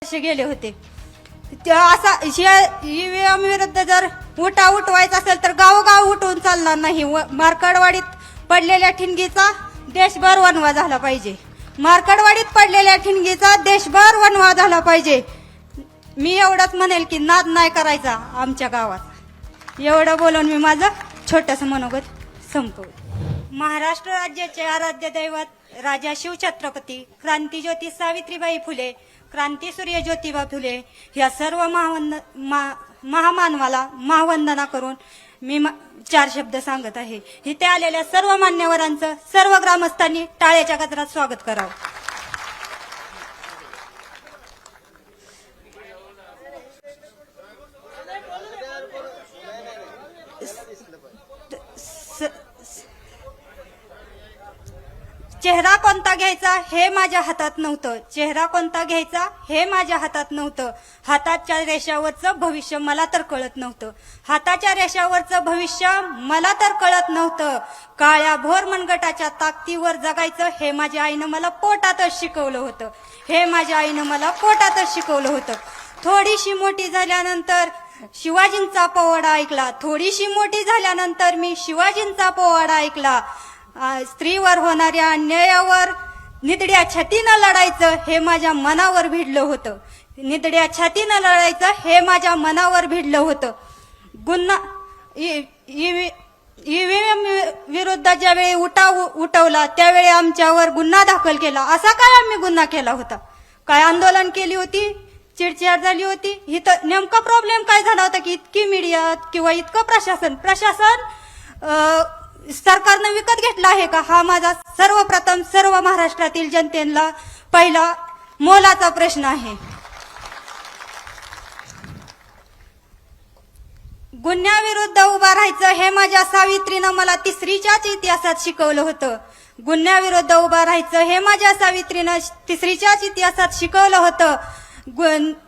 वर्ष गेले होते. असा ईव्हीएम विरुद्ध जर उठवायचा असेल तर गावोगाव उठवून चालणार नाही. मार्कडवाडीत पडलेल्या ठिणगीचा देशभर वणवा झाला पाहिजे. मार्कडवाडीत पडलेल्या ठिणगीचा देशभर वणवा झाला पाहिजे. मी एवढंच म्हणेल की नाद नाही करायचा आमच्या गावात. एवढं बोलून मी माझं छोटंसं मनोगत संपवलं. महाराष्ट्र राज्याचे आराध्य दैवत राजा शिवछत्रपती क्रांतीज्योती सावित्रीबाई फुले, क्रांतीसूर्य ज्योतिबा फुले या सर्व महामानवाला महावंदना करून मी 4 शब्द सांगत आहे. इथे आलेल्या सर्व मान्यवरांचं सर्व ग्रामस्थांनी टाळ्याच्या गजरात स्वागत करावं. चेहरा कोणता घ्यायचा हे माझ्या हातात नव्हतं. चेहरा कोणता घ्यायचा हे माझ्या हातात नव्हतं. हाताच्या रेषावरचं भविष्य मला तर कळत नव्हतं. हाताच्या रेषावरचं भविष्य मला तर कळत नव्हतं. काळ्या भोर मनगटाच्या ताकदीवर जगायचं हे माझ्या आईनं मला पोटातच शिकवलं होतं. हे माझ्या आईनं मला पोटातच शिकवलं होतं. थोडीशी मोठी झाल्यानंतर शिवाजींचा पोवाडा ऐकला. थोडीशी मोठी झाल्यानंतर मी शिवाजींचा पोवाडा ऐकला. स्त्रीवर होणाऱ्या अन्यायावर निधड्या छातीनं लढायचं हे माझ्या मनावर भिडलं होतं. निधड्या छातीनं लढायचं हे माझ्या मनावर भिडलं होतं. गुन्हा ईव्हीएम विरुद्ध ज्यावेळी उठवला त्यावेळी आमच्यावर गुन्हा दाखल केला. असा काय आम्ही गुन्हा केला होता? काय आंदोलन केली होती? चिडचिड झाली होती? इथं नेमका प्रॉब्लेम काय झाला होता की इतकी मीडिया किंवा इतकं प्रशासन सरकारनं विकत घेतला आहे का? हा माझा सर्वप्रथम सर्व महाराष्ट्रातील जनतेला पहिला मोलाचा प्रश्न आहे. गुन्ह्याविरुद्ध उभा राहायचं हे माझ्या सावित्रीनं मला 3रीच्याच इतिहासात शिकवलं होतं. गुन्ह्याविरुद्ध उभा राहायचं हे माझ्या सावित्रीनं 3रीच्याच इतिहासात शिकवलं होतं.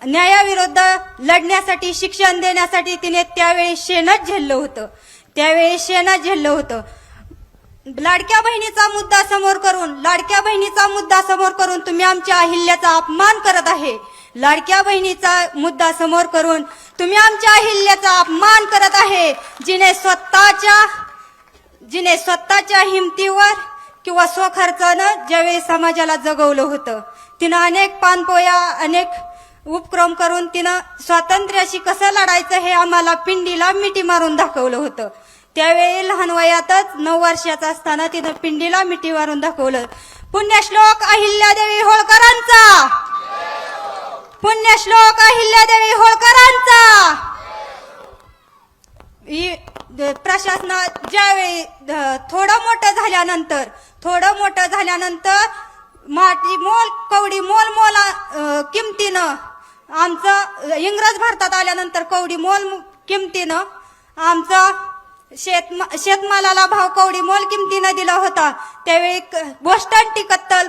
न्यायाविरुद्ध लढण्यासाठी शिक्षण देण्यासाठी तिने त्यावेळी शेणच झेललं होतं. लाडक्या बहिणीचा मुद्दा समोर करून तुम्ही आमच्या अहिल्याचा अपमान करत आहे. लाडक्या बहिणीचा मुद्दा समोर करून तुम्ही आमच्या अहिल्याचा अपमान करत आहे. जिने स्वतःच्या हिमतीवर किंवा स्वखर्चानं ज्यावेळी समाजाला जगवलं होतं, तिनं अनेक पानपोया अनेक उपक्रम करून तिनं स्वातंत्र्याशी कसं लढायचं हे आम्हाला पिंडीला मिठी मारून दाखवलं होतं. त्यावेळी लहान वयातच 9 वर्षाचा असताना तिनं पिंडीला मिठी मारून दाखवलं. पुण्यश्लोक अहिल्यादेवी होळकरांचा, पुण्यश्लोक अहिल्यादेवी होळकरांचा. प्रशासनात ज्यावेळी थोडं मोठं झाल्यानंतर माती मोल कवडी मोल किमतीनं आमचं इंग्रज भारतात आल्यानंतर कवडी मोल किमतीनं आमचा शेतमालाला भाव कवडी मोल किमतीनं दिला होता. त्यावेळी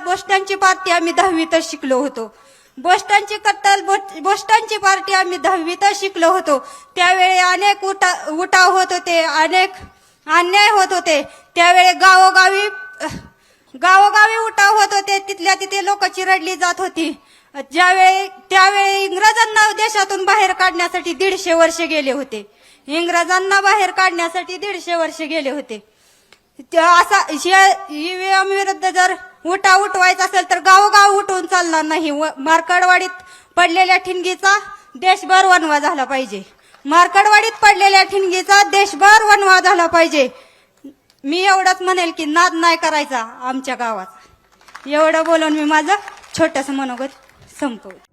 बोस्टनची पार्टी आम्ही 10वीतच शिकलो होतो. बोस्टनची पार्टी आम्ही 10वीतच शिकलो होतो. त्यावेळी अनेक उठाव होत होते, अनेक अन्याय होत होते. त्यावेळी गावोगावी उठाव होत होते. तिथल्या तिथे लोक चिरडली जात होती. त्यावेळी इंग्रजांना देशातून बाहेर काढण्यासाठी 150 वर्ष गेले होते. इंग्रजांना बाहेर काढण्यासाठी 150 वर्ष गेले होते. असा ईव्हीएम विरुद्ध जर उठवायचा असेल तर गावोगाव उठवून चालणार नाही. मार्कडवाडीत पडलेल्या ठिणगीचा देशभर वणवा झाला पाहिजे. मार्कडवाडीत पडलेल्या ठिणगीचा देशभर वणवा झाला पाहिजे. मी एवढंच म्हणेल की नाद नाही करायचा आमच्या गावात. एवढं बोलून मी माझं छोटंसं मनोगत संपवलं.